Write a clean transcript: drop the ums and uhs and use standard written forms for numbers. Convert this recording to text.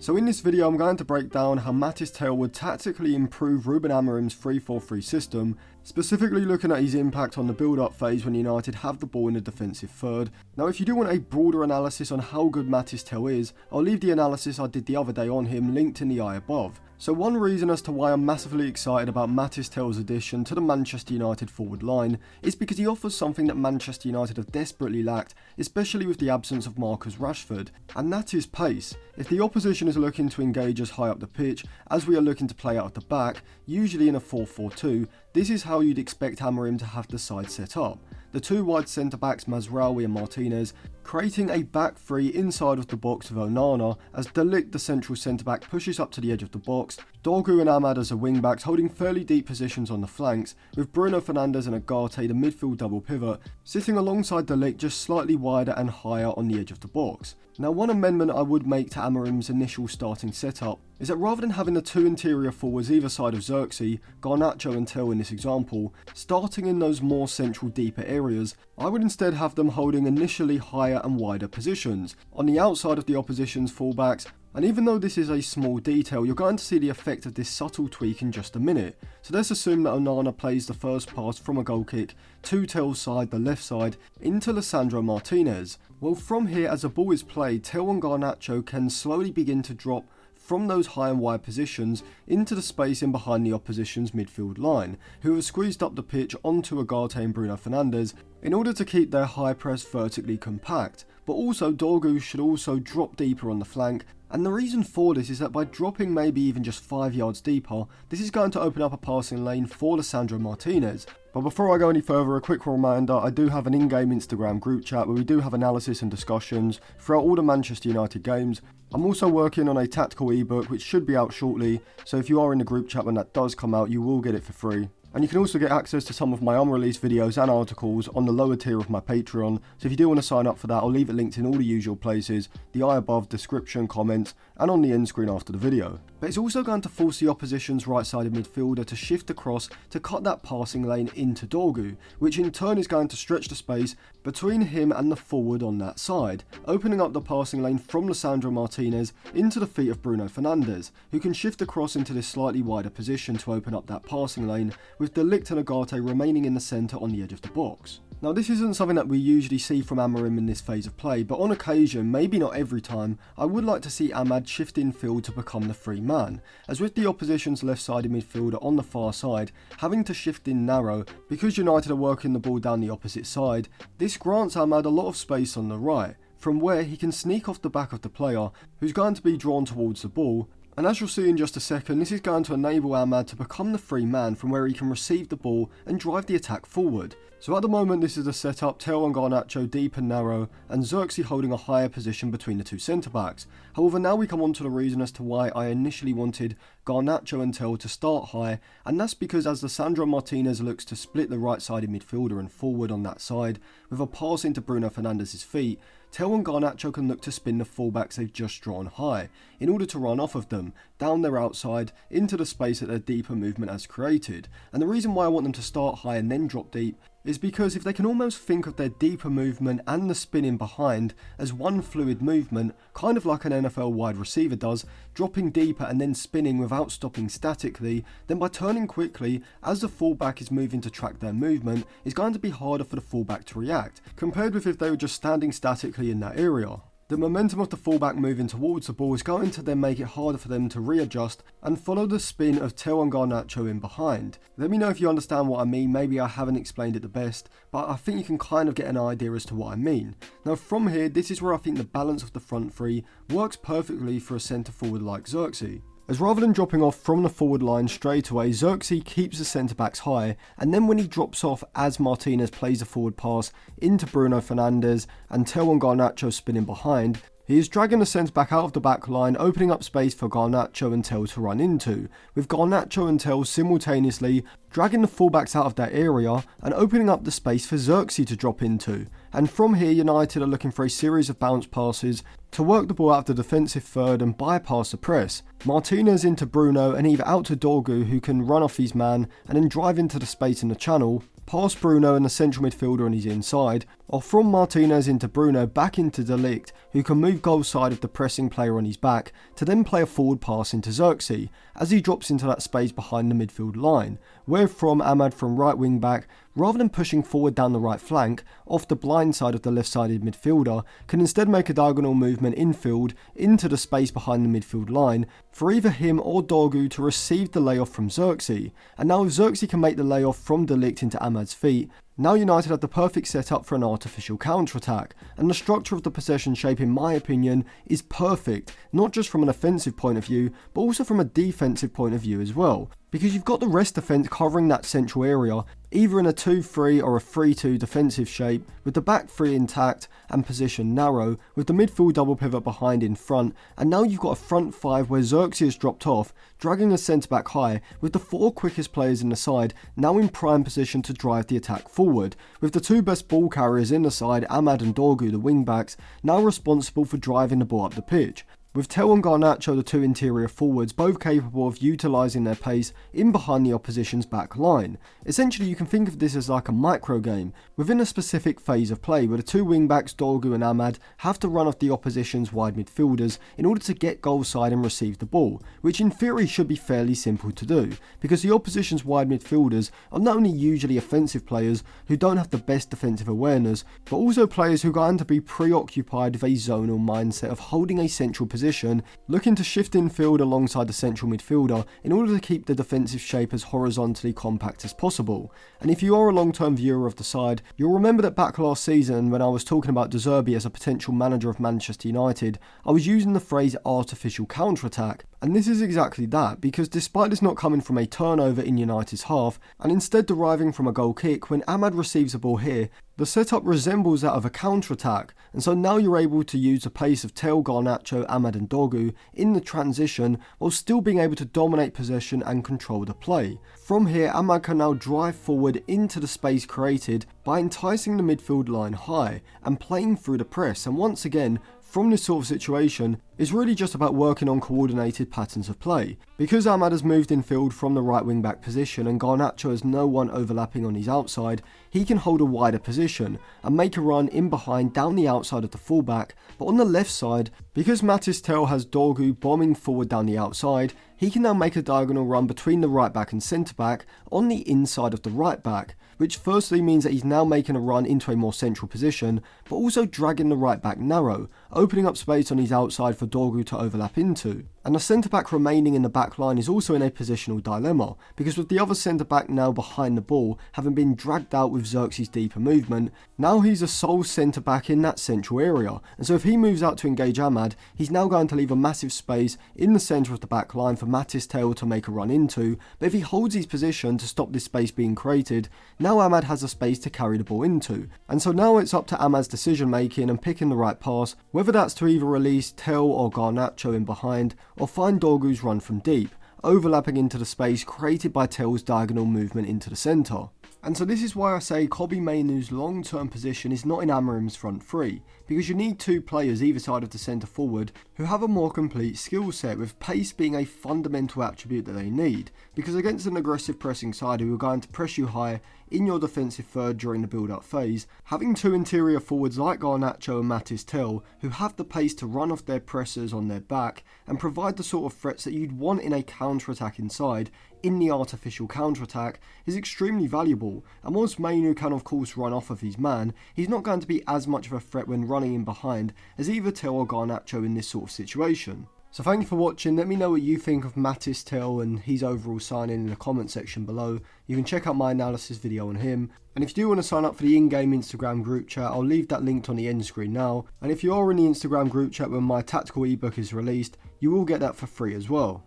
So in this video I'm going to break down how Mathys Tel would tactically improve Ruben Amorim's 3-4-3 system, specifically looking at his impact on the build-up phase when United have the ball in the defensive third. Now if you do want a broader analysis on how good Mathys Tel is, I'll leave the analysis I did the other day on him linked in the eye above. So one reason as to why I'm massively excited about Mathys Tel's addition to the Manchester United forward line is because he offers something that Manchester United have desperately lacked, especially with the absence of Marcus Rashford, and that is pace. If the opposition is looking to engage us high up the pitch, as we are looking to play out of the back, usually in a 4-4-2, this is how you'd expect Amorim to have the side set up. The two wide centre-backs Mazraoui and Martinez, creating a back three inside of the box with Onana, as De Ligt, the central centre-back, pushes up to the edge of the box, Dorgu and Ahmad as the wing-backs holding fairly deep positions on the flanks, with Bruno Fernandes and Agate, the midfield double pivot, sitting alongside De Ligt just slightly wider and higher on the edge of the box. Now one amendment I would make to Amorim's initial starting setup is that rather than having the two interior forwards either side of Xerxes, Garnacho and Tel in this example, starting in those more central deeper areas, I would instead have them holding initially higher and wider positions, on the outside of the opposition's fullbacks. And even though this is a small detail, you're going to see the effect of this subtle tweak in just a minute. So let's assume that Onana plays the first pass from a goal kick to Tel's side, the left side, into Lisandro Martinez. Well, from here, as the ball is played, Tel and Garnacho can slowly begin to drop from those high and wide positions into the space in behind the opposition's midfield line, who have squeezed up the pitch onto Agate and Bruno Fernandes in order to keep their high press vertically compact. But also Dorgu should also drop deeper on the flank, and the reason for this is that by dropping maybe even just 5 yards deeper, this is going to open up a passing lane for Lisandro Martinez. But before I go any further, a quick reminder, I do have an in-game Instagram group chat where we do have analysis and discussions throughout all the Manchester United games. I'm also working on a tactical ebook which should be out shortly, so if you are in the group chat when that does come out, you will get it for free. And you can also get access to some of my unreleased videos and articles on the lower tier of my Patreon, so if you do want to sign up for that, I'll leave it linked in all the usual places, the eye above, description, comments, and on the end screen after the video. But it's also going to force the opposition's right-sided midfielder to shift across to cut that passing lane into Dorgu, which in turn is going to stretch the space between him and the forward on that side, opening up the passing lane from Lisandro Martinez into the feet of Bruno Fernandes, who can shift across into this slightly wider position to open up that passing lane, with De Ligt and Agate remaining in the centre on the edge of the box. Now this isn't something that we usually see from Amorim in this phase of play, but on occasion, maybe not every time, I would like to see Ahmad shift in field to become the free man, as with the opposition's left-sided midfielder on the far side having to shift in narrow because United are working the ball down the opposite side, this grants Ahmad a lot of space on the right, from where he can sneak off the back of the player who's going to be drawn towards the ball. And as you'll see in just a second, this is going to enable Ahmad to become the free man from where he can receive the ball and drive the attack forward. So at the moment this is the setup, Tel and Garnacho deep and narrow, and Xerxes holding a higher position between the two centre-backs. However, now we come on to the reason as to why I initially wanted Garnacho and Tel to start high, and that's because as Lisandro Martinez looks to split the right-sided midfielder and forward on that side, with a pass into Bruno Fernandes' feet, Tel and Garnacho can look to spin the fullbacks they've just drawn high, in order to run off of them, down their outside, into the space that their deeper movement has created. And the reason why I want them to start high and then drop deep is because if they can almost think of their deeper movement and the spinning behind as one fluid movement, kind of like an NFL wide receiver does, dropping deeper and then spinning without stopping statically, then by turning quickly as the fullback is moving to track their movement, it's going to be harder for the fullback to react, compared with if they were just standing statically in that area. The momentum of the fullback moving towards the ball is going to then make it harder for them to readjust and follow the spin of Tel and Garnacho in behind. Let me know if you understand what I mean, maybe I haven't explained it the best, but I think you can kind of get an idea as to what I mean. Now from here, this is where I think the balance of the front three works perfectly for a centre forward like Xerxes. As rather than dropping off from the forward line straight away, Xerxes keeps the centre-backs high, and then when he drops off as Martinez plays a forward pass into Bruno Fernandes and Tel and Garnacho spinning behind, he is dragging the centre-back out of the back line, opening up space for Garnacho and Tel to run into, with Garnacho and Tel simultaneously dragging the fullbacks out of that area and opening up the space for Xerxes to drop into. And from here, United are looking for a series of bounce passes to work the ball out of the defensive third and bypass the press. Martinez into Bruno and either out to Dorgu, who can run off his man and then drive into the space in the channel, past Bruno and the central midfielder on his inside, or from Martinez into Bruno back into De Ligt, who can move goal side of the pressing player on his back to then play a forward pass into Xerxes as he drops into that space behind the midfield line, where from Ahmad from right wing back, rather than pushing forward down the right flank off the blind side of the left sided midfielder, can instead make a diagonal movement infield into the space behind the midfield line for either him or Dorgu to receive the layoff from Xerxes. And now if Xerxes can make the layoff from De Ligt into Ahmad's feet, now United have the perfect setup for an artificial counter-attack, and the structure of the possession shape in my opinion is perfect, not just from an offensive point of view, but also from a defensive point of view as well. Because you've got the rest defence covering that central area, either in a 2-3 or a 3-2 defensive shape, with the back three intact and position narrow, with the midfield double pivot behind in front, and now you've got a front five where Xerxes has dropped off, dragging a centre back high, with the 4 quickest players in the side now in prime position to drive the attack forward, with the 2 best ball carriers in the side, Ahmad and Dorgu, the wing backs, now responsible for driving the ball up the pitch. With Tel and Garnacho, the 2 interior forwards, both capable of utilising their pace in behind the opposition's back line. Essentially, you can think of this as like a micro game within a specific phase of play where the 2 wing backs, Dorgu and Ahmad, have to run off the opposition's wide midfielders in order to get goal side and receive the ball, which in theory should be fairly simple to do, because the opposition's wide midfielders are not only usually offensive players who don't have the best defensive awareness, but also players who are going to be preoccupied with a zonal mindset of holding a central position, looking to shift infield alongside the central midfielder in order to keep the defensive shape as horizontally compact as possible. And if you are a long-term viewer of the side, you'll remember that back last season when I was talking about De Zerbi as a potential manager of Manchester United, I was using the phrase artificial counter-attack. And this is exactly that, because despite this not coming from a turnover in United's half, and instead deriving from a goal kick, when Ahmad receives the ball here, the setup resembles that of a counter-attack, and so now you're able to use the pace of Tel, Garnacho, Ahmad and Dorgu in the transition while still being able to dominate possession and control the play. From here, Ahmad can now drive forward into the space created by enticing the midfield line high and playing through the press, and once again, from this sort of situation, it's really just about working on coordinated patterns of play. Because Ahmad has moved infield from the right wing back position and Garnacho has no one overlapping on his outside, he can hold a wider position and make a run in behind down the outside of the fullback, but on the left side, because Mathys Tel has Dorgu bombing forward down the outside, he can now make a diagonal run between the right back and centre back on the inside of the right back, which firstly means that he's now making a run into a more central position, but also dragging the right back narrow, opening up space on his outside for Dorgu to overlap into. And the centre back remaining in the back line is also in a positional dilemma, because with the other centre back now behind the ball, having been dragged out with Xerxes' deeper movement, now he's a sole centre back in that central area, and so if he moves out to engage Ahmad, he's now going to leave a massive space in the centre of the back line for Mathys Tel to make a run into, but if he holds his position to stop this space being created, now Ahmad has a space to carry the ball into, and so now it's up to Ahmad's decision making and picking the right pass, whether that's to either release Tel or Garnacho in behind, or find Dorgu's run from deep, overlapping into the space created by Tel's diagonal movement into the centre. And so this is why I say Kobbie Mainoo's long-term position is not in Amorim's front three, because you need 2 players either side of the centre forward who have a more complete skill set, with pace being a fundamental attribute that they need, because against an aggressive pressing side who are going to press you high in your defensive third during the build-up phase, having 2 interior forwards like Garnacho and Mathys Tel who have the pace to run off their pressers on their back and provide the sort of threats that you'd want in a counter-attack inside in the artificial counter-attack is extremely valuable, and whilst Mainoo can of course run off of his man, he's not going to be as much of a threat when running in behind as either Tel or Garnacho in this sort of situation. So thank you for watching. Let me know what you think of Mathys Tel and his overall signing in the comment section below. You can check out my analysis video on him. And if you do want to sign up for the in-game Instagram group chat, I'll leave that linked on the end screen now. And if you are in the Instagram group chat when my tactical ebook is released, you will get that for free as well.